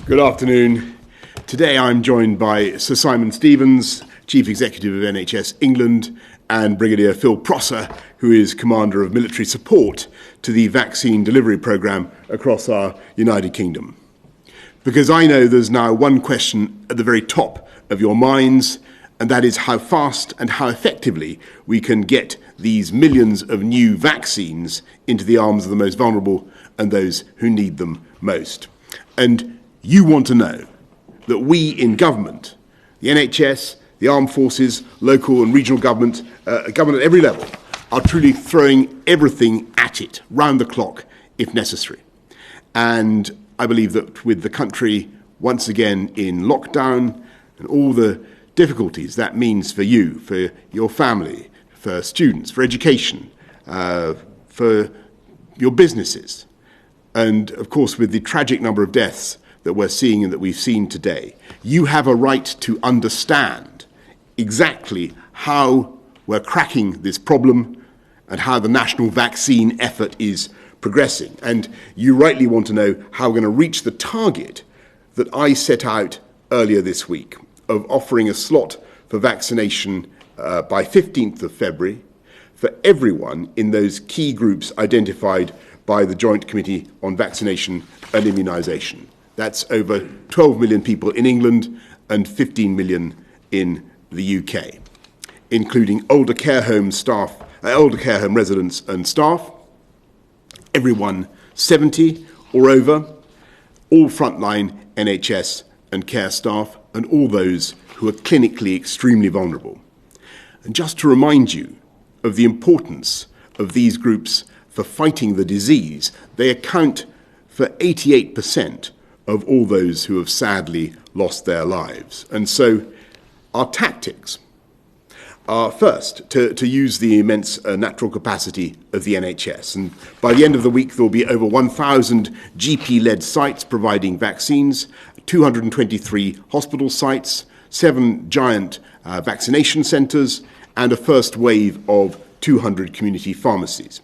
Good afternoon. Today I'm joined by Sir Simon Stevens, Chief Executive of NHS England, and Brigadier Phil Prosser, who is Commander of Military Support to the vaccine delivery programme across our United Kingdom. Because I know there's now one question at the very top of your minds, and that is how fast and how effectively we can get these millions of new vaccines into the arms of the most vulnerable and those who need them most. And you want to know that we in government, the NHS, the armed forces, local and regional government, government at every level, are truly throwing everything at it, round the clock, if necessary. And I believe that with the country once again in lockdown and all the difficulties that means for you, for your family, for students, for education, for your businesses, and of course with the tragic number of deaths that we're seeing and that we've seen today, you have a right to understand exactly how we're cracking this problem and how the national vaccine effort is progressing. And you rightly want to know how we're going to reach the target that I set out earlier this week of offering a slot for vaccination by 15th of February for everyone in those key groups identified by the Joint Committee on Vaccination and Immunisation. That's over 12 million people in England and 15 million in the UK, including older care home residents and staff, everyone 70 or over, all frontline NHS and care staff, and all those who are clinically extremely vulnerable. And just to remind you of the importance of these groups for fighting the disease, they account for 88% of all those who have sadly lost their lives. And so our tactics are first to use the immense natural capacity of the NHS. And by the end of the week, there will be over 1,000 GP-led sites providing vaccines, 223 hospital sites, 7 giant vaccination centres, and a first wave of 200 community pharmacies.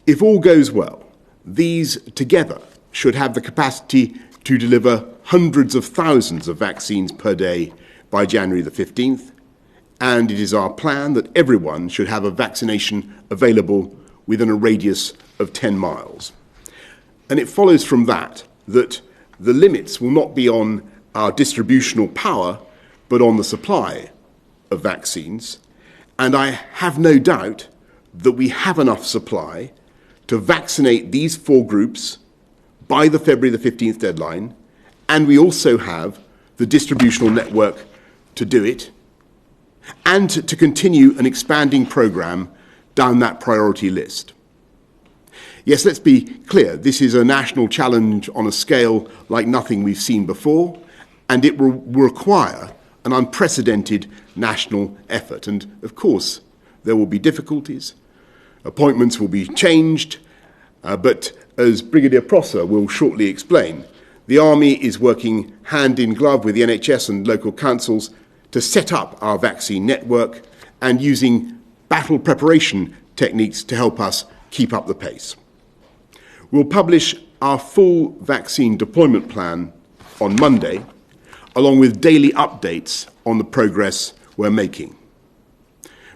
If all goes well, these together should have the capacity to deliver hundreds of thousands of vaccines per day by January the 15th, and it is our plan that everyone should have a vaccination available within a radius of 10 miles. And it follows from that the limits will not be on our distributional power, but on the supply of vaccines. And I have no doubt that we have enough supply to vaccinate these 4 groups by the February the 15th deadline, and we also have the distributional network to do it, and to continue an expanding programme down that priority list. Yes, let's be clear, this is a national challenge on a scale like nothing we've seen before, and it will require an unprecedented national effort. And of course, there will be difficulties, appointments will be changed, but as Brigadier Prosser will shortly explain, the Army is working hand in glove with the NHS and local councils to set up our vaccine network and using battle preparation techniques to help us keep up the pace. We'll publish our full vaccine deployment plan on Monday, along with daily updates on the progress we're making.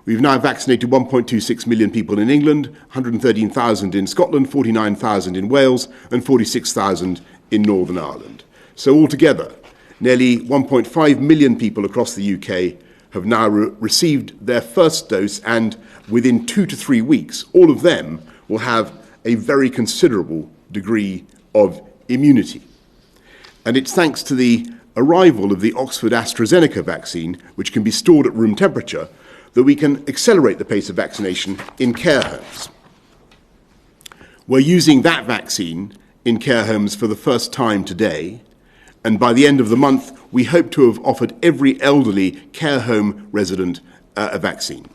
We've now vaccinated 1.26 million people in England, 113,000 in Scotland, 49,000 in Wales, and 46,000 in Northern Ireland. So altogether, nearly 1.5 million people across the UK have now received their first dose, and within 2 to 3 weeks, all of them will have a very considerable degree of immunity. And it's thanks to the arrival of the Oxford AstraZeneca vaccine, which can be stored at room temperature, that we can accelerate the pace of vaccination in care homes. We're using that vaccine in care homes for the first time today, and by the end of the month, we hope to have offered every elderly care home resident a vaccine.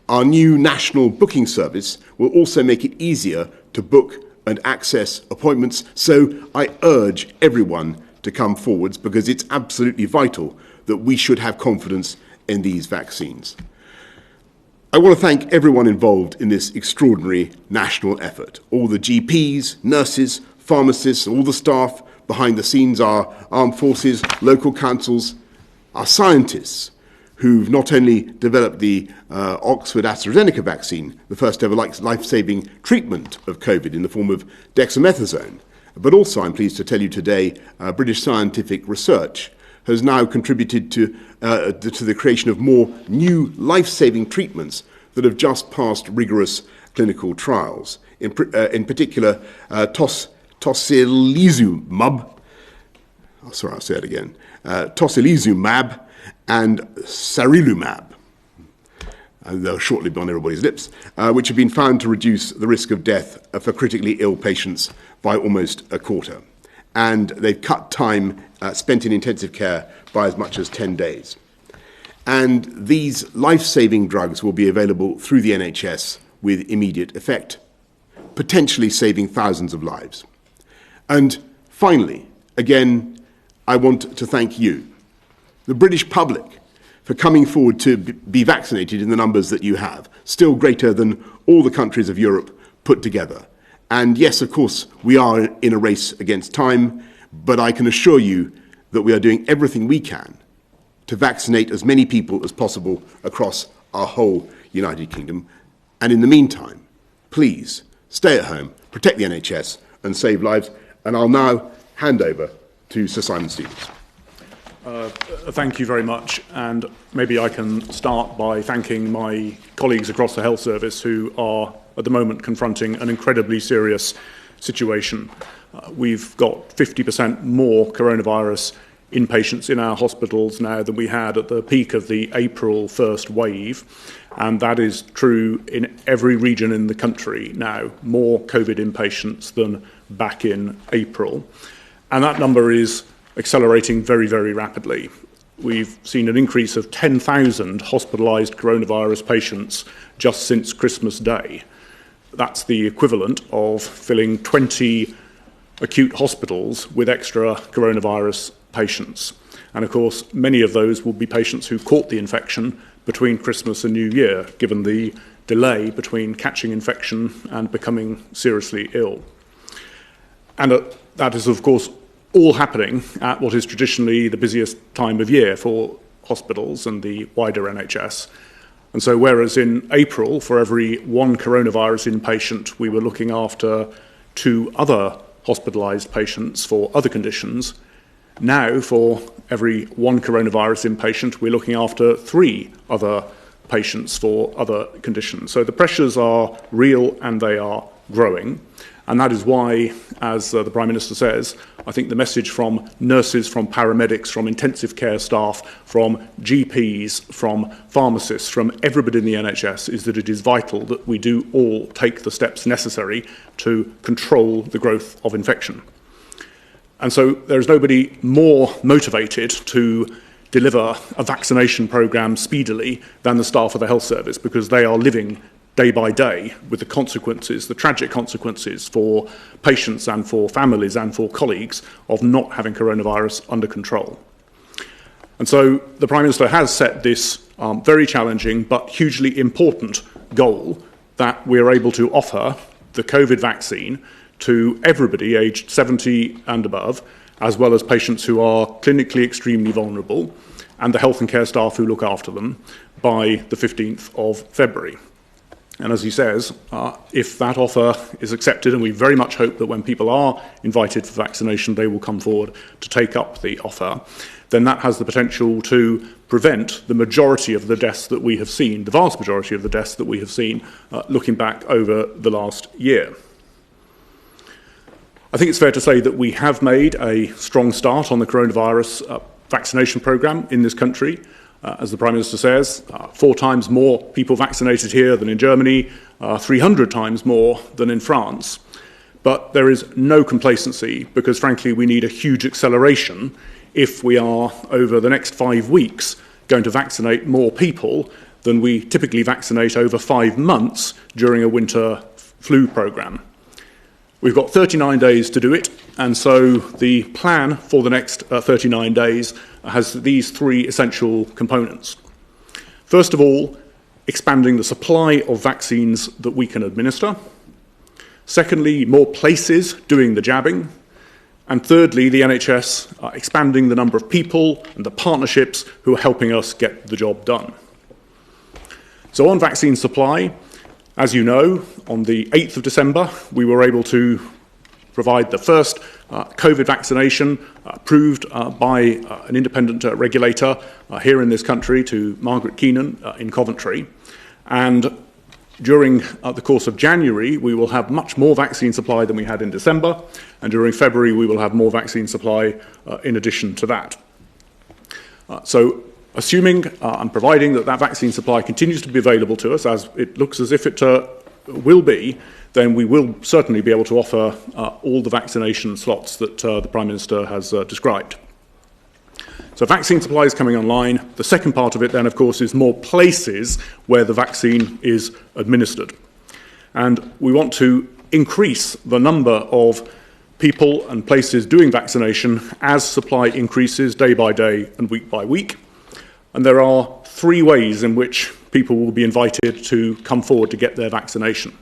Our new national booking service will also make it easier to book and access appointments, so I urge everyone to come forwards because it's absolutely vital that we should have confidence in these vaccines. I want to thank everyone involved in this extraordinary national effort, all the GPs, nurses, pharmacists, all the staff behind the scenes, our armed forces, local councils, our scientists, who've not only developed the Oxford AstraZeneca vaccine, the first ever life-saving treatment of COVID in the form of dexamethasone, but also, I'm pleased to tell you today, British scientific research has now contributed to the creation of more new life-saving treatments that have just passed rigorous clinical trials. In particular, tocilizumab, tocilizumab and sarilumab, and they'll shortly be on everybody's lips, which have been found to reduce the risk of death for critically ill patients by almost a quarter. And they've cut time spent in intensive care by as much as 10 days. And these life-saving drugs will be available through the NHS with immediate effect, potentially saving thousands of lives. And finally, again, I want to thank you, the British public, for coming forward to be vaccinated in the numbers that you have, still greater than all the countries of Europe put together. And yes, of course, we are in a race against time, but I can assure you that we are doing everything we can to vaccinate as many people as possible across our whole United Kingdom. And in the meantime, please stay at home, protect the NHS and save lives. And I'll now hand over to Sir Simon Stevens. Thank you very much. And maybe I can start by thanking my colleagues across the health service who are at the moment confronting an incredibly serious situation. We've got 50% more coronavirus inpatients in our hospitals now than we had at the peak of the April 1st wave. And that is true in every region in the country now, more COVID inpatients than back in April. And that number is accelerating very, very rapidly. We've seen an increase of 10,000 hospitalised coronavirus patients just since Christmas Day. That's the equivalent of filling 20 acute hospitals with extra coronavirus patients. And of course, many of those will be patients who caught the infection between Christmas and New Year, given the delay between catching infection and becoming seriously ill. And that is, of course, all happening at what is traditionally the busiest time of year for hospitals and the wider NHS. And so whereas in April, for every one coronavirus inpatient, we were looking after 2 other hospitalised patients for other conditions, now for every one coronavirus inpatient, we're looking after 3 other patients for other conditions. So the pressures are real and they are growing. And that is why, as the Prime Minister says, I think the message from nurses, from paramedics, from intensive care staff, from GPs, from pharmacists, from everybody in the NHS is that it is vital that we do all take the steps necessary to control the growth of infection. And so there is nobody more motivated to deliver a vaccination programme speedily than the staff of the health service, because they are living day by day with the consequences, the tragic consequences for patients and for families and for colleagues of not having coronavirus under control. And so the Prime Minister has set this very challenging but hugely important goal that we're able to offer the COVID vaccine to everybody aged 70 and above, as well as patients who are clinically extremely vulnerable and the health and care staff who look after them by the 15th of February. And as he says, if that offer is accepted, and we very much hope that when people are invited for vaccination, they will come forward to take up the offer, then that has the potential to prevent the majority of the deaths that we have seen, the vast majority of the deaths that we have seen looking back over the last year. I think it's fair to say that we have made a strong start on the coronavirus vaccination programme in this country. As the Prime Minister says, 4 times more people vaccinated here than in Germany, 300 times more than in France. But there is no complacency because, frankly, we need a huge acceleration if we are, over the next 5 weeks, going to vaccinate more people than we typically vaccinate over 5 months during a winter flu programme. We've got 39 days to do it, and so the plan for the next 39 days has these 3 essential components. First of all, expanding the supply of vaccines that we can administer. Secondly, more places doing the jabbing. And thirdly, the NHS expanding the number of people and the partnerships who are helping us get the job done. So on vaccine supply, as you know, on the 8th of December, we were able to provide the first COVID vaccination approved by an independent regulator here in this country to Margaret Keenan in Coventry. And during the course of January, we will have much more vaccine supply than we had in December, and during February, we will have more vaccine supply in addition to that. So assuming and providing that that vaccine supply continues to be available to us, as it looks as if it will be, then we will certainly be able to offer all the vaccination slots that the Prime Minister has described. So vaccine supply is coming online. The second part of it then, of course, is more places where the vaccine is administered. And we want to increase the number of people and places doing vaccination as supply increases day by day and week by week. And there are three ways in which people will be invited to come forward to get their vaccination.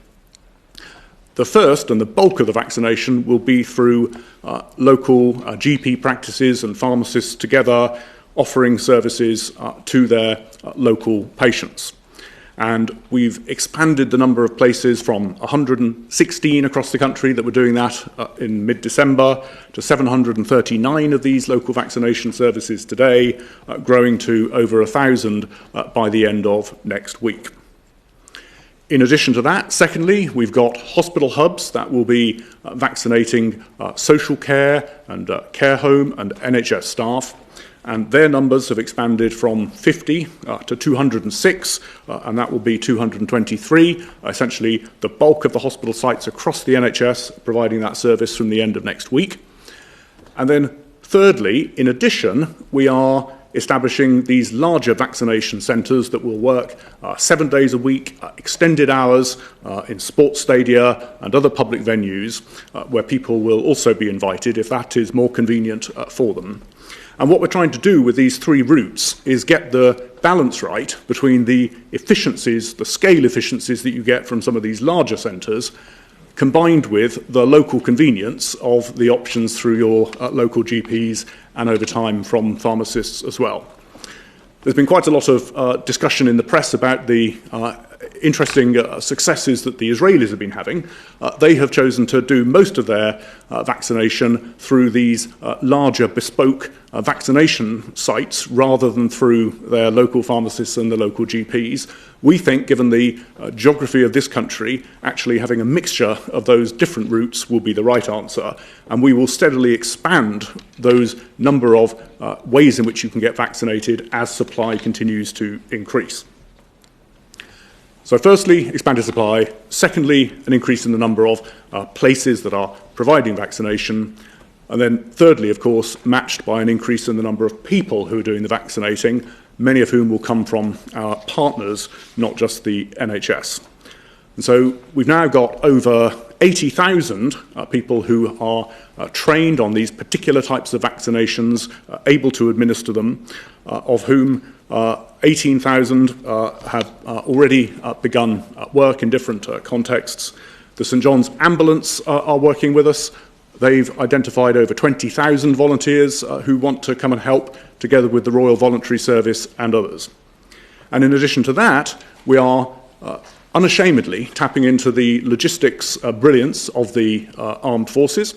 The first and the bulk of the vaccination will be through local GP practices and pharmacists together offering services to their local patients. And we've expanded the number of places from 116 across the country that were doing that in mid-December to 739 of these local vaccination services today, growing to over 1,000 by the end of next week. In addition to that, secondly, we've got hospital hubs that will be vaccinating social care and care home and NHS staff. And their numbers have expanded from 50 to 206, and that will be 223, essentially the bulk of the hospital sites across the NHS providing that service from the end of next week. And then thirdly, in addition, we are establishing these larger vaccination centres that will work 7 days a week, extended hours in sports stadia and other public venues where people will also be invited if that is more convenient for them. And what we're trying to do with these three routes is get the balance right between the efficiencies, the scale efficiencies that you get from some of these larger centres, combined with the local convenience of the options through your local GPs and over time from pharmacists as well. There's been quite a lot of discussion in the press about the interesting successes that the Israelis have been having. They have chosen to do most of their vaccination through these larger bespoke vaccination sites rather than through their local pharmacists and the local GPs. We think, given the geography of this country, actually having a mixture of those different routes will be the right answer, and we will steadily expand those number of ways in which you can get vaccinated as supply continues to increase. So firstly, expanded supply. Secondly, an increase in the number of places that are providing vaccination. And then thirdly, of course, matched by an increase in the number of people who are doing the vaccinating, many of whom will come from our partners, not just the NHS. And so we've now got over 80,000 people who are trained on these particular types of vaccinations, able to administer them, of whom 18,000 have already begun work in different contexts. The St John's Ambulance are working with us. They've identified over 20,000 volunteers who want to come and help, together with the Royal Voluntary Service and others. And in addition to that, we are unashamedly tapping into the logistics brilliance of the armed forces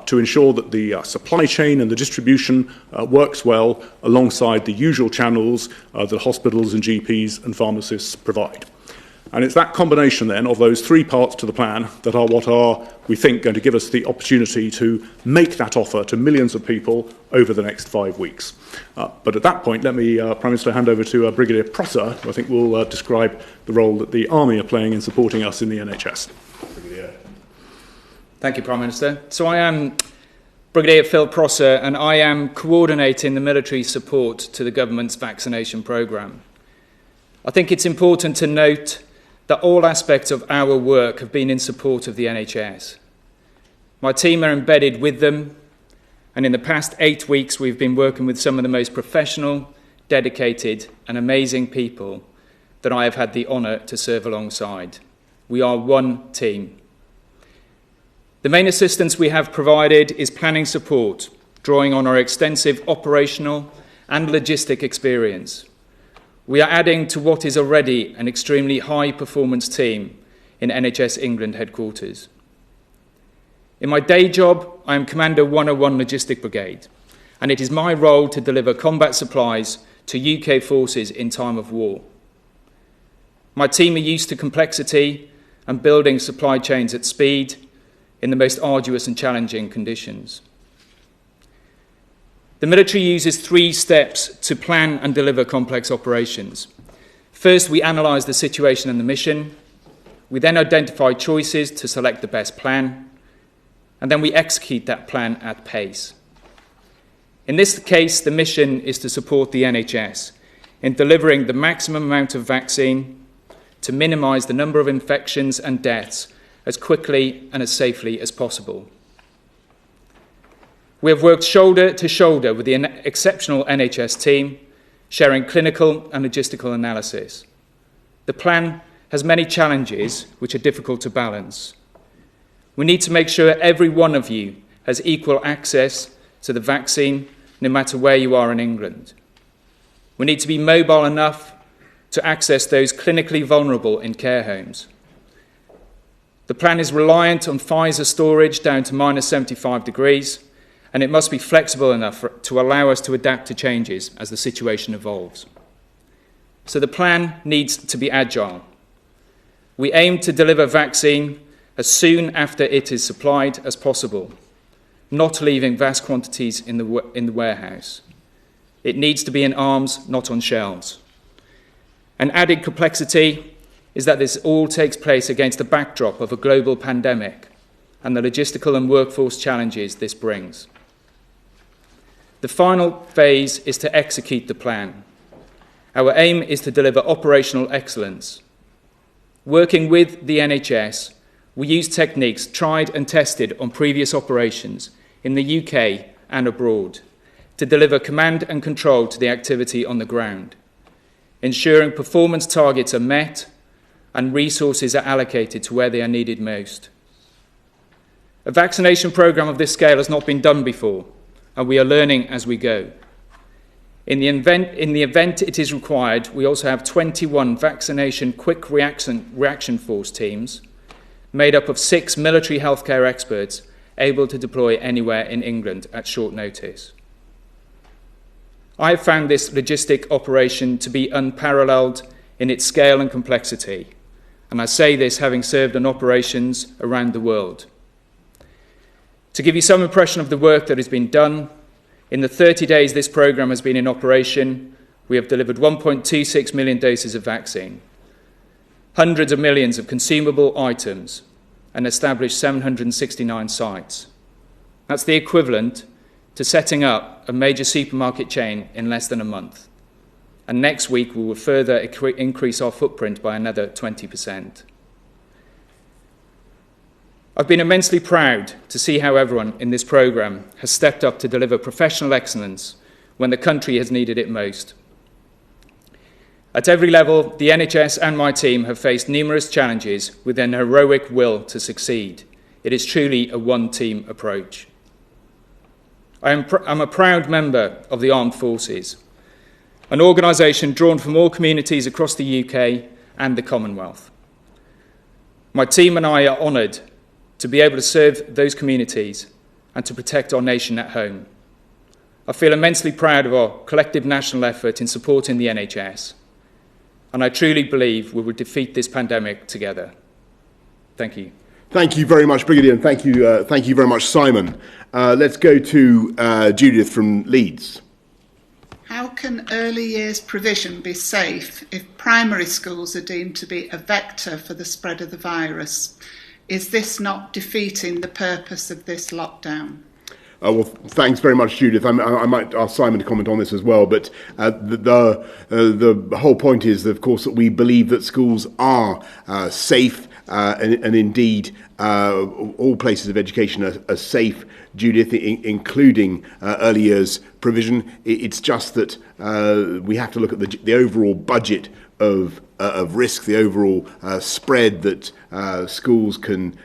to ensure that the supply chain and the distribution works well alongside the usual channels that hospitals and GPs and pharmacists provide. And it's that combination then of those three parts to the plan that are what are, we think, going to give us the opportunity to make that offer to millions of people over the next 5 weeks. But at that point, let me, Prime Minister, hand over to Brigadier Prosser, who I think will describe the role that the Army are playing in supporting us in the NHS. Brigadier. Thank you, Prime Minister. So I am Brigadier Phil Prosser, and I am coordinating the military support to the government's vaccination programme. I think it's important to note that all aspects of our work have been in support of the NHS. My team are embedded with them, and in the past 8 weeks we've been working with some of the most professional, dedicated and amazing people that I have had the honour to serve alongside. We are one team. The main assistance we have provided is planning support, drawing on our extensive operational and logistic experience. We are adding to what is already an extremely high-performance team in NHS England headquarters. In my day job, I am Commander 101 Logistic Brigade, and it is my role to deliver combat supplies to UK forces in time of war. My team are used to complexity and building supply chains at speed in the most arduous and challenging conditions. The military uses 3 steps to plan and deliver complex operations. First, we analyse the situation and the mission. We then identify choices to select the best plan, and then we execute that plan at pace. In this case, the mission is to support the NHS in delivering the maximum amount of vaccine to minimise the number of infections and deaths as quickly and as safely as possible. We have worked shoulder to shoulder with the exceptional NHS team, sharing clinical and logistical analysis. The plan has many challenges which are difficult to balance. We need to make sure every one of you has equal access to the vaccine, no matter where you are in England. We need to be mobile enough to access those clinically vulnerable in care homes. The plan is reliant on Pfizer storage down to minus 75 degrees, and it must be flexible enough to allow us to adapt to changes as the situation evolves. So the plan needs to be agile. We aim to deliver vaccine as soon after it is supplied as possible, not leaving vast quantities in the warehouse. It needs to be in arms, not on shelves. An added complexity is that this all takes place against the backdrop of a global pandemic and the logistical and workforce challenges this brings. The final phase is to execute the plan. Our aim is to deliver operational excellence. Working with the NHS, we use techniques tried and tested on previous operations in the UK and abroad to deliver command and control to the activity on the ground, ensuring performance targets are met and resources are allocated to where they are needed most. A vaccination programme of this scale has not been done before, and we are learning as we go. In the event it is required, we also have 21 vaccination quick reaction force teams made up of 6 military healthcare experts able to deploy anywhere in England at short notice. I have found this logistic operation to be unparalleled in its scale and complexity, and I say this having served on operations around the world. To give you some impression of the work that has been done, in the 30 days this programme has been in operation, we have delivered 1.26 million doses of vaccine, hundreds of millions of consumable items, and established 769 sites. That's the equivalent to setting up a major supermarket chain in less than a month. And next week we will further increase our footprint by another 20%. I've been immensely proud to see how everyone in this programme has stepped up to deliver professional excellence when the country has needed it most. At every level, the NHS and my team have faced numerous challenges with an heroic will to succeed. It is truly a one-team approach. I'm a proud member of the Armed Forces, an organisation drawn from all communities across the UK and the Commonwealth. My team and I are honoured to be able to serve those communities and to protect our nation at home. I feel immensely proud of our collective national effort in supporting the NHS, and I truly believe we will defeat this pandemic together. Thank you. Thank you very much, Brigadier, and thank you very much, Simon. Let's go to Judith from Leeds. How can early years provision be safe if primary schools are deemed to be a vector for the spread of the virus? Is this not defeating the purpose of this lockdown? Well, thanks very much, Judith. I might ask Simon to comment on this as well, but the whole point is, of course, that we believe that schools are safe and indeed all places of education are safe, Judith, including early years provision. It's just that we have to look at the overall budget of of risk, the overall spread that schools can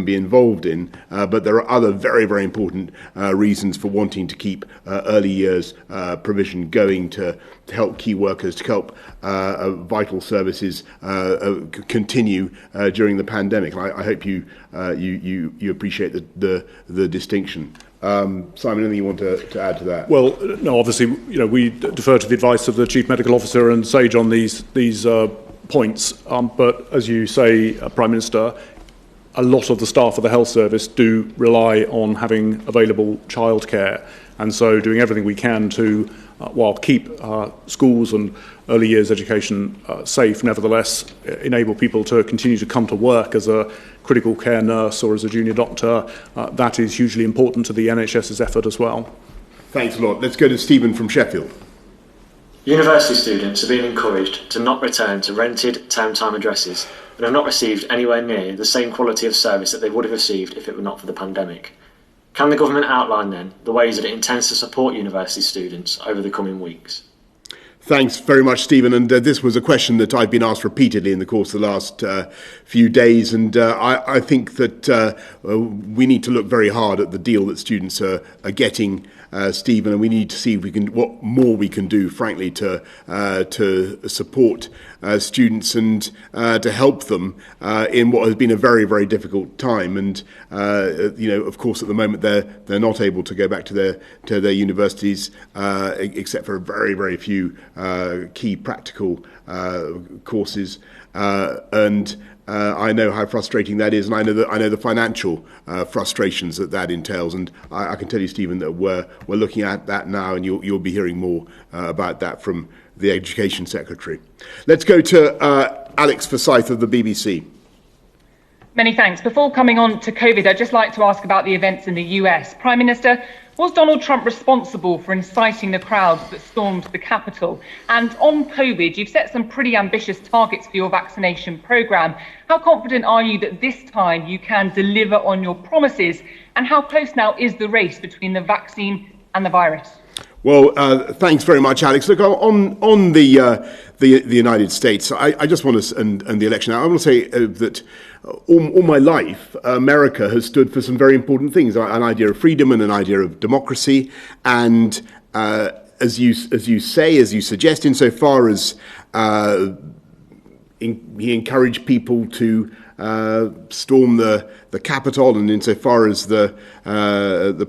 be involved in. But there are other very, very important reasons for wanting to keep early years provision going to help key workers, to help vital services continue during the pandemic. And I hope you appreciate the distinction. Simon, anything you want to add to that? Well, no, obviously, we defer to the advice of the Chief Medical Officer and SAGE on these points. But as you say, Prime Minister, a lot of the staff of the health service do rely on having available childcare, and so doing everything we can to, while keep schools and early years education safe, nevertheless enable people to continue to come to work as a critical care nurse or as a junior doctor. That is hugely important to the NHS's effort as well. Thanks a lot. Let's go to Stephen from Sheffield. University students have been encouraged to not return to rented term time addresses and have not received anywhere near the same quality of service that they would have received if it were not for the pandemic. Can the government outline then the ways that it intends to support university students over the coming weeks? Thanks very much, Stephen. And this was a question that I've been asked repeatedly in the course of the last few days. And I think that we need to look very hard at the deal that students are getting, Stephen, and we need to see if what more we can do, frankly, to support students and to help them in what has been a very, very difficult time. And of course, at the moment they're not able to go back to their universities except for very, very few key practical courses. And I know how frustrating that is, and I know the financial frustrations that entails. And I can tell you, Stephen, that we're looking at that now, and you'll be hearing more about that from the Education Secretary. Let's go to Alex Forsyth of the BBC. Many thanks. Before coming on to COVID, I'd just like to ask about the events in the US. Prime Minister, was Donald Trump responsible for inciting the crowds that stormed the Capitol? And on COVID, you've set some pretty ambitious targets for your vaccination programme. How confident are you that this time you can deliver on your promises? And how close now is the race between the vaccine and the virus? Well, thanks very much, Alex. Look, on the United States, I just want to, and the election, I want to say that all my life, America has stood for some very important things, an idea of freedom and an idea of democracy. And as you suggest, insofar as he encouraged people to storm the Capitol, and insofar as the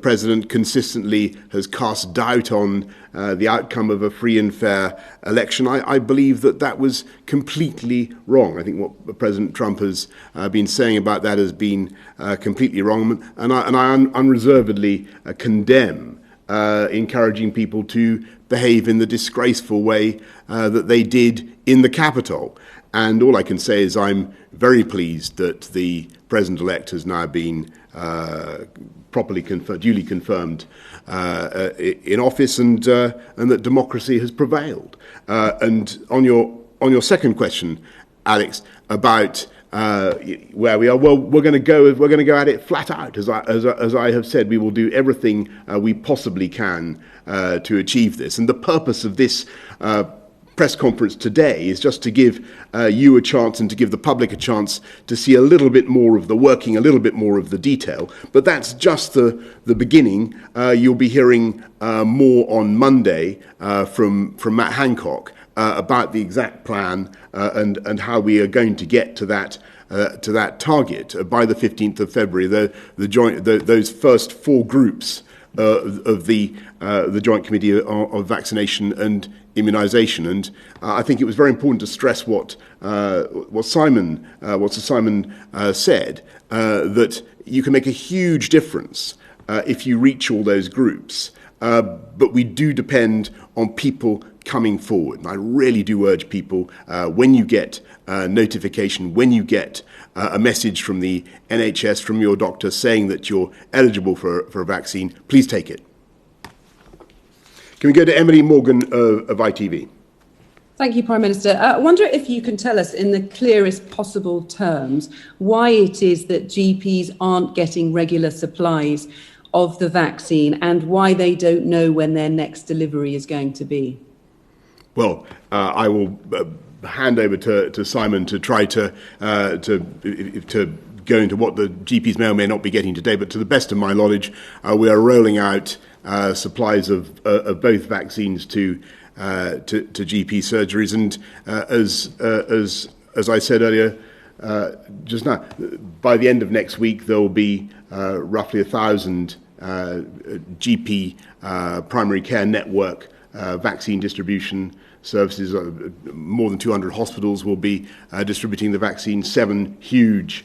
president consistently has cast doubt on the outcome of a free and fair election, I believe that was completely wrong. I think what President Trump has been saying about that has been completely wrong, and I unreservedly condemn encouraging people to behave in the disgraceful way that they did in the Capitol. And all I can say is I'm very pleased that the President-elect has now been duly confirmed in office, and that democracy has prevailed. And on your second question, Alex, about where we are, well, we're going to go at it flat out. As I have said, we will do everything we possibly can to achieve this. And the purpose of this press conference today is just to give you a chance and to give the public a chance to see a little bit more of the working, a little bit more of the detail. But that's just the beginning. You'll be hearing more on Monday from Matt Hancock about the exact plan and how we are going to get to that target by the 15th of February. Those first four groups of the Joint Committee of Vaccination and Immunisation, and I think it was very important to stress what Sir Simon said, that you can make a huge difference if you reach all those groups, but we do depend on people coming forward. And I really do urge people, when you get notification, when you get a message from the NHS, from your doctor saying that you're eligible for a vaccine, please take it. Can we go to Emily Morgan of ITV? Thank you, Prime Minister. I wonder if you can tell us in the clearest possible terms why it is that GPs aren't getting regular supplies of the vaccine and why they don't know when their next delivery is going to be. Well, I will hand over to Simon to try to go into what the GPs may or may not be getting today. But to the best of my knowledge, we are rolling out supplies of both vaccines to GP surgeries, and as I said earlier just now, by the end of next week there will be roughly 1,000 GP primary care network vaccine distribution services. More than 200 hospitals will be distributing the vaccine. 7 huge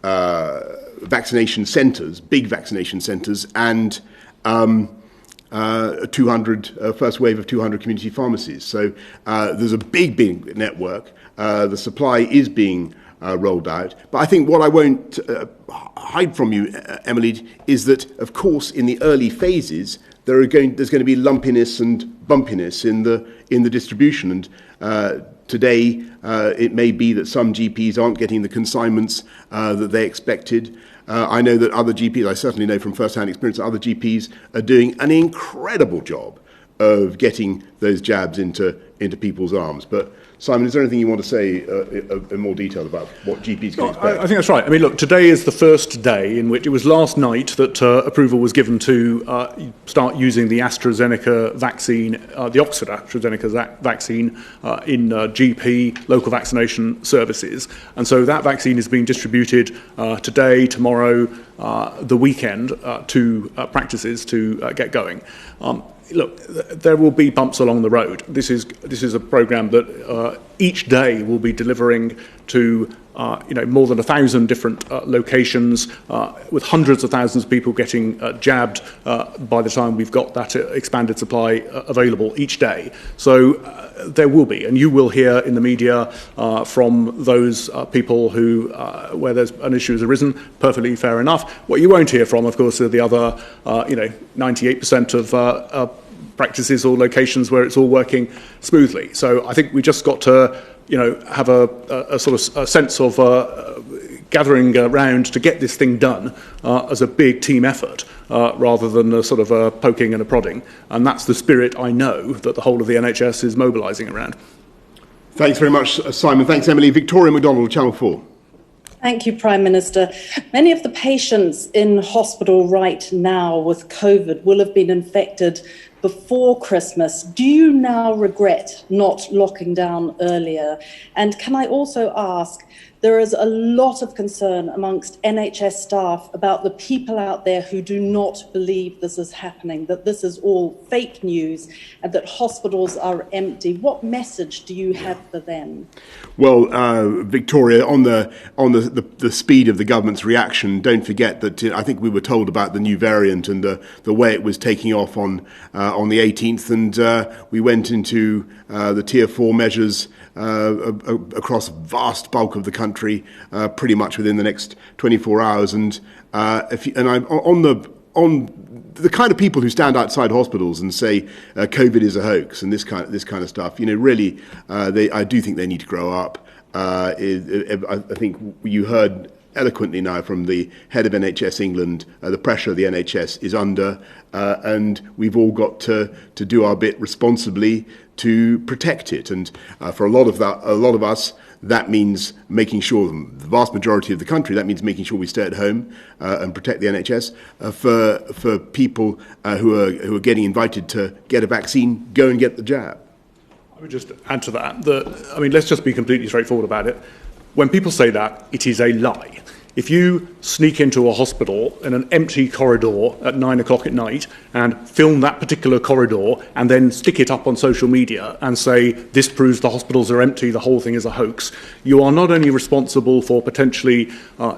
vaccination centres, big vaccination centres, and 200 first wave of 200 community pharmacies. So there's a big network. The supply is being rolled out. But I think what I won't hide from you, Emily, is that, of course, in the early phases, there's going to be lumpiness and bumpiness in the distribution. And today, it may be that some GPs aren't getting the consignments that they expected. I know that other GPs, I certainly know from first-hand experience, that other GPs are doing an incredible job of getting those jabs into people's arms. But Simon, is there anything you want to say in more detail about what GPs can expect? I think that's right. I mean, look, today is the first day in which it was last night that approval was given to start using the AstraZeneca vaccine, the Oxford AstraZeneca vaccine in GP local vaccination services. And so that vaccine is being distributed today, tomorrow, the weekend to practices to get going. Look, there will be bumps along the road. This is a programme that each day will be delivering to more than 1,000 different locations, with hundreds of thousands of people getting jabbed by the time we've got that expanded supply available each day. So there will be, and you will hear in the media from those people who, where there's an issue has arrisen, perfectly fair enough. What you won't hear from, of course, are the other 98% of practices or locations where it's all working smoothly. So I think we just got to have a sort of a sense of gathering around to get this thing done as a big team effort rather than a sort of a poking and a prodding. And that's the spirit I know that the whole of the NHS is mobilising around. Thanks very much, Simon. Thanks, Emily. Victoria MacDonald, Channel 4. Thank you, Prime Minister. Many of the patients in hospital right now with COVID will have been infected before Christmas. Do you now regret not locking down earlier? And can I also ask, there is a lot of concern amongst NHS staff about the people out there who do not believe this is happening, that this is all fake news and that hospitals are empty. What message do you have for them? Well, Victoria, on the speed of the government's reaction, don't forget that I think we were told about the new variant and the way it was taking off on the 18th, and we went into the Tier 4 measures across a vast bulk of the country pretty much within the next 24 hours. And on the kind of people who stand outside hospitals and say COVID is a hoax and this kind of stuff, really, I do think they need to grow up. I think you heard eloquently now from the head of NHS England, the pressure the NHS is under, and we've all got to do our bit responsibly to protect it. And for a lot of us, that means making sure, the vast majority of the country, that means making sure we stay at home and protect the NHS. For people who are getting invited to get a vaccine, go and get the jab. I would just add to that, let's just be completely straightforward about it. When people say that, it is a lie. If you sneak into a hospital in an empty corridor at 9 o'clock at night and film that particular corridor and then stick it up on social media and say, this proves the hospitals are empty, the whole thing is a hoax, you are not only responsible for potentially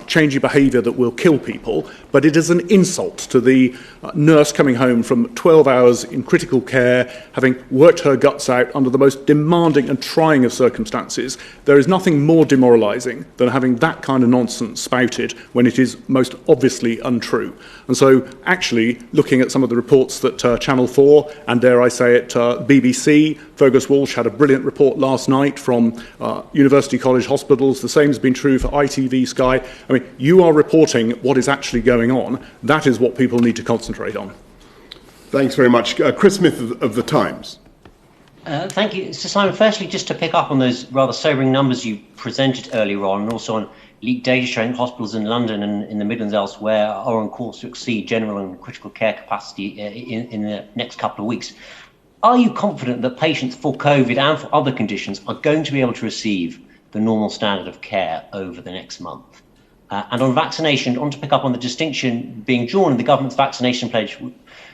changing behaviour that will kill people, but it is an insult to the nurse coming home from 12 hours in critical care, having worked her guts out under the most demanding and trying of circumstances. There is nothing more demoralising than having that kind of nonsense spouted when it is most obviously untrue. And so actually looking at some of the reports that Channel 4 and, dare I say it, BBC, Fergus Walsh had a brilliant report last night from University College Hospitals. The same has been true for ITV, Sky. You are reporting what is actually going on. That is what people need to concentrate on. Thanks very much. Chris Smith of The Times. Thank you. Sir Simon, firstly, just to pick up on those rather sobering numbers you presented earlier on, and also on leaked data showing that hospitals in London and in the Midlands elsewhere are on course to exceed general and critical care capacity in the next couple of weeks. Are you confident that patients for COVID and for other conditions are going to be able to receive the normal standard of care over the next month? And on vaccination, I want to pick up on the distinction being drawn in the government's vaccination pledge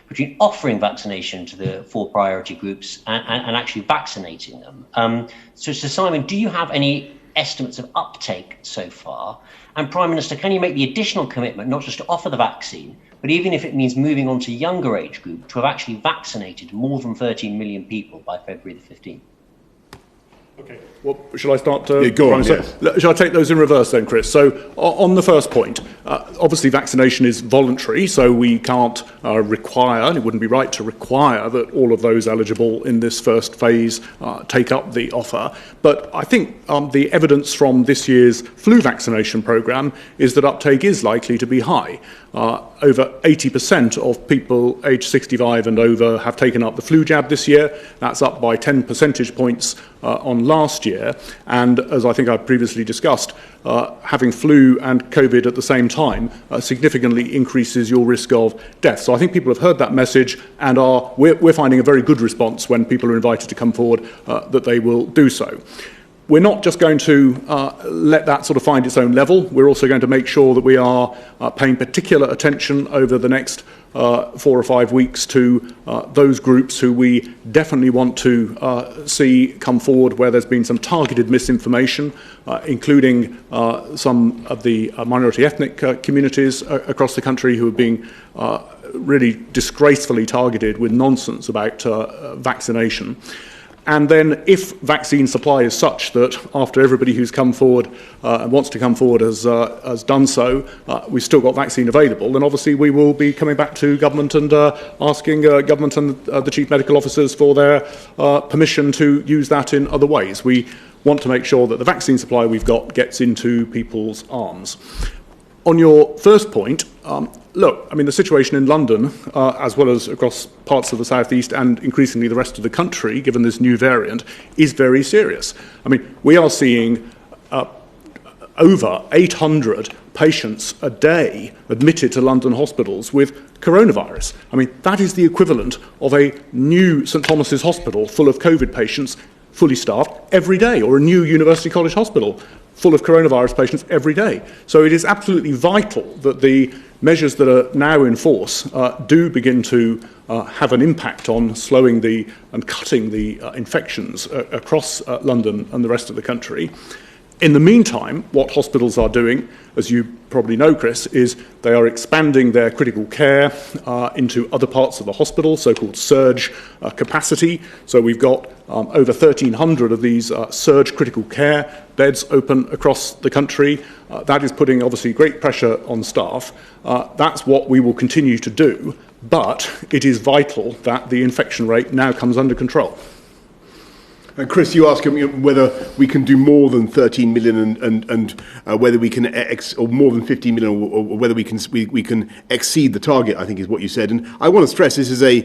between offering vaccination to the 4 priority groups and actually vaccinating them. So Simon, do you have any estimates of uptake so far? And Prime Minister, can you make the additional commitment not just to offer the vaccine, but even if it means moving on to younger age group, to have actually vaccinated more than 13 million people by February the 15th? Okay. Well, shall I start? Go on, yes. Shall I take those in reverse then, Chris? So on the first point, obviously vaccination is voluntary, so we can't require, and it wouldn't be right to require that all of those eligible in this first phase take up the offer. But I think the evidence from this year's flu vaccination programme is that uptake is likely to be high. Over 80% of people aged 65 and over have taken up the flu jab this year. That's up by 10 percentage points on last year. And as I think I've previously discussed, having flu and COVID at the same time significantly increases your risk of death. So I think people have heard that message and we're finding a very good response when people are invited to come forward that they will do so. We're not just going to let that sort of find its own level. We're also going to make sure that we are paying particular attention over the next 4 or 5 weeks to those groups who we definitely want to see come forward where there's been some targeted misinformation, including some of the minority ethnic communities across the country who are being really disgracefully targeted with nonsense about vaccination. And then if vaccine supply is such that after everybody who's come forward and wants to come forward has done so, we've still got vaccine available, then obviously we will be coming back to government and asking government and the chief medical officers for their permission to use that in other ways. We want to make sure that the vaccine supply we've got gets into people's arms. On your first point, look, I mean, the situation in London, as well as across parts of the southeast and increasingly the rest of the country, given this new variant, is very serious. I mean, we are seeing over 800 patients a day admitted to London hospitals with coronavirus. I mean, that is the equivalent of a new St Thomas's hospital full of COVID patients, fully staffed, every day, or a new University College hospital full of coronavirus patients every day. So it is absolutely vital that the measures that are now in force do begin to have an impact on slowing and cutting the infections across London and the rest of the country. In the meantime, what hospitals are doing, as you probably know, Chris, is they are expanding their critical care into other parts of the hospital, so-called surge capacity. So we've got over 1,300 of these surge critical care beds open across the country. That is putting, obviously, great pressure on staff. That's what we will continue to do, but it is vital that the infection rate now comes under control. And Chris, you ask whether we can do more than 13 million and whether we can or more than 15 million, or whether we can exceed the target, I think is what you said. And I want to stress this is a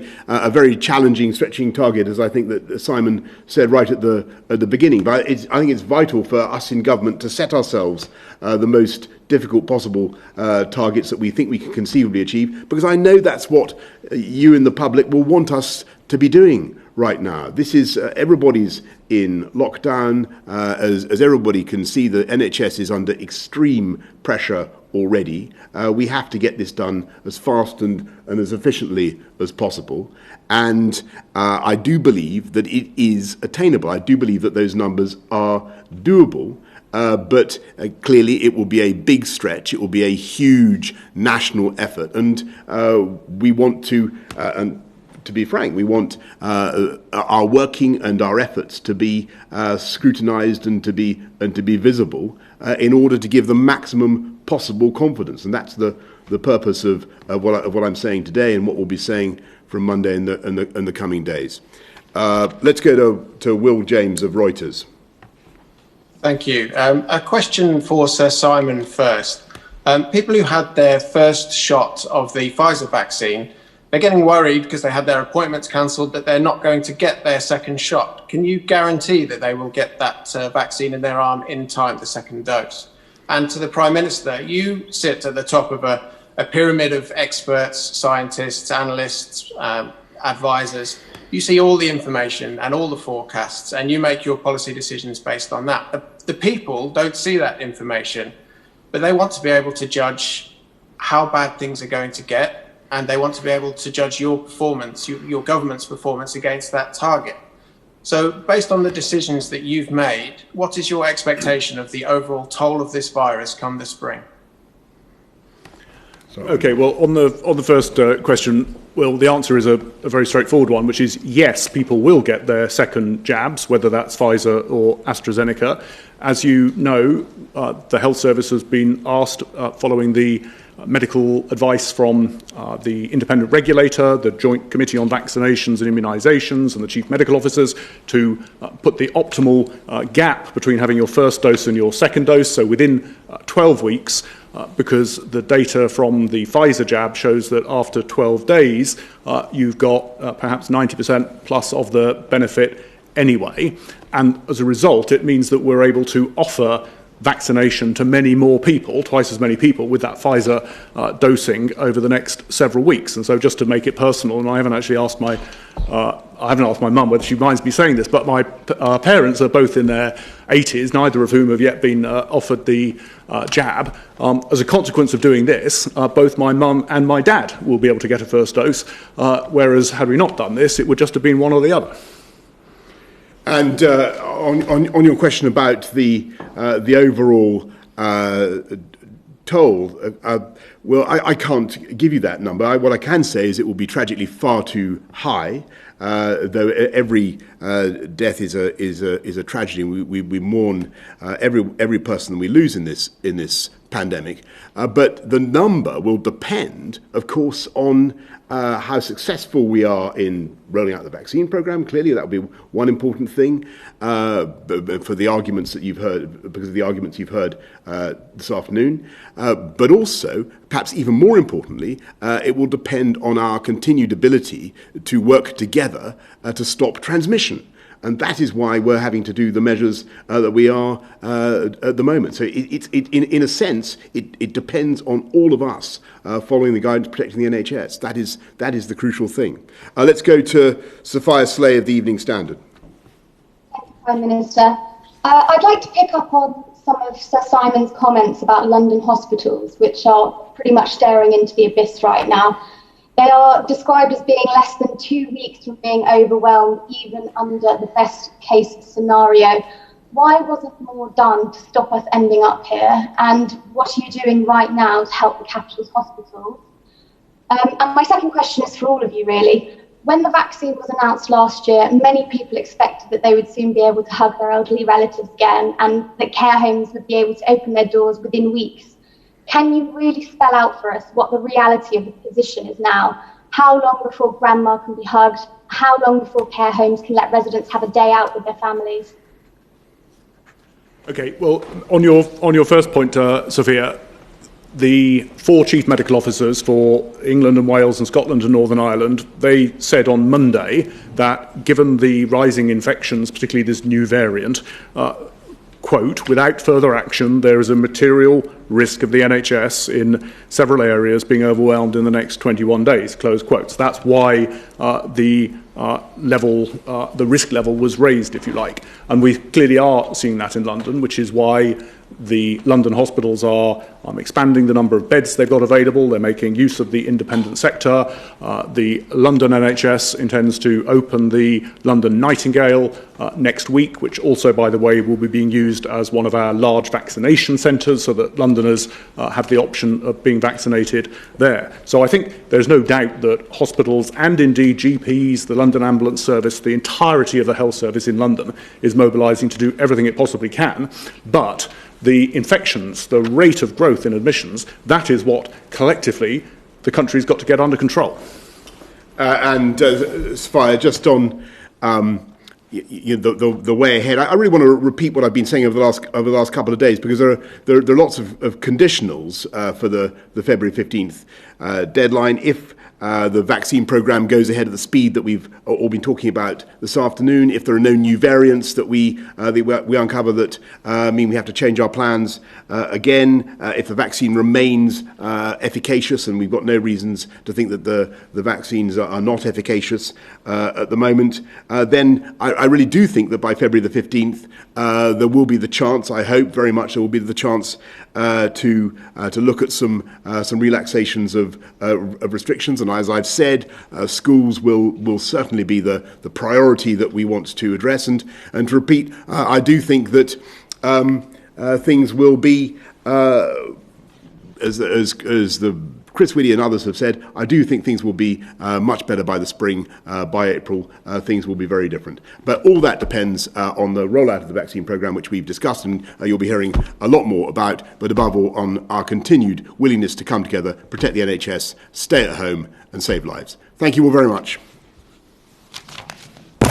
very challenging, stretching target, as I think that Simon said right at the beginning. But I think it's vital for us in government to set ourselves the most difficult possible targets that we think we can conceivably achieve, because I know that's what you and the public will want us to be doing right now. This is everybody's in lockdown. As everybody can see, the NHS is under extreme pressure already. We have to get this done as fast and as efficiently as possible. And I do believe that it is attainable. I do believe that those numbers are doable. But clearly it will be a big stretch. It will be a huge national effort. And we want to, and to be frank, we want our working and our efforts to be scrutinised and to be visible in order to give the maximum possible confidence. And that's the purpose of what I'm saying today and what we'll be saying from Monday in the coming days. Let's go to Will James of Reuters. Thank you. A question for Sir Simon first. People who had their first shot of the Pfizer vaccine, they're getting worried because they had their appointments cancelled that they're not going to get their second shot. Can you guarantee that they will get that vaccine in their arm in time, the second dose? And to the Prime Minister, you sit at the top of a pyramid of experts, scientists, analysts, advisors. You see all the information and all the forecasts, and you make your policy decisions based on that. The people don't see that information, but they want to be able to judge how bad things are going to get, and they want to be able to judge your performance, your government's performance against that target. So based on the decisions that you've made, what is your expectation of the overall toll of this virus come the spring? Okay, well, on the first question, well, the answer is a very straightforward one, which is yes, people will get their second jabs, whether that's Pfizer or AstraZeneca. As you know, the health service has been asked, following the medical advice from the independent regulator, the Joint Committee on Vaccinations and Immunisations, and the chief medical officers, to put the optimal gap between having your first dose and your second dose, so within 12 weeks, because the data from the Pfizer jab shows that after 12 days, you've got perhaps 90% plus of the benefit anyway. And as a result, it means that we're able to offer vaccination to many more people, twice as many people, with that Pfizer dosing over the next several weeks. And so, just to make it personal, and I haven't actually asked my mum whether she minds me saying this, but my parents are both in their 80s, neither of whom have yet been offered the jab. As a consequence of doing this, both my mum and my dad will be able to get a first dose, whereas had we not done this, it would just have been one or the other. And on your question about the overall toll, well, I can't give you that number. What I can say is it will be tragically far too high. Though every death is a tragedy, we mourn every person we lose in this pandemic. But the number will depend, of course, on how successful we are in rolling out the vaccine program. Clearly, that will be one important thing for the arguments that you've heard, because of the arguments you've heard this afternoon. But also, perhaps even more importantly, it will depend on our continued ability to work together to stop transmission. And that is why we're having to do the measures that we are at the moment. So in a sense, it depends on all of us following the guidance protecting the NHS. That is the crucial thing. Let's go to Sophia Slay of the Evening Standard. Thank you, Prime Minister. I'd like to pick up on some of Sir Simon's comments about London hospitals, which are pretty much staring into the abyss right now. They are described as being less than 2 weeks from being overwhelmed, even under the best case scenario. Why wasn't more done to stop us ending up here? And what are you doing right now to help the capital's hospitals? And my second question is for all of you, really. When the vaccine was announced last year, many people expected that they would soon be able to hug their elderly relatives again, and that care homes would be able to open their doors within weeks. Can you really spell out for us what the reality of the position is now? How long before grandma can be hugged? How long before care homes can let residents have a day out with their families? Okay, well, on your first point, Sophia, the 4 chief medical officers for England and Wales and Scotland and Northern Ireland, they said on Monday that given the rising infections, particularly this new variant, quote, without further action, there is a material risk of the NHS in several areas being overwhelmed in the next 21 days, close quotes. That's why the risk level was raised, if you like. And we clearly are seeing that in London, which is why the London hospitals are expanding the number of beds they've got available. They're making use of the independent sector. The London NHS intends to open the London Nightingale next week, which also, by the way, will be being used as one of our large vaccination centres so that Londoners have the option of being vaccinated there. So I think there's no doubt that hospitals and indeed GPs, the London Ambulance Service, the entirety of the health service in London is mobilising to do everything it possibly can. But the infections, the rate of growth in admissions, that is what collectively the country's got to get under control. Sophia, just on the way ahead, I really want to repeat what I've been saying over the last couple of days, because there are lots of conditionals for the February 15th deadline. If the vaccine programme goes ahead at the speed that we've all been talking about this afternoon, if there are no new variants that we uncover that mean we have to change our plans again, if the vaccine remains efficacious, and we've got no reasons to think that the vaccines are not efficacious at the moment, then I really do think that by February the 15th, there will be the chance, I hope very much there will be the chance to look at some relaxations of restrictions. And as I've said, schools will certainly be the priority that we want to address. And to repeat, I do think that things will be, as the Chris Whitty and others have said, I do think things will be much better by the spring. By April, things will be very different. But all that depends on the rollout of the vaccine programme, which we've discussed, and you'll be hearing a lot more about, but above all, on our continued willingness to come together, protect the NHS, stay at home, and save lives. Thank you all very much.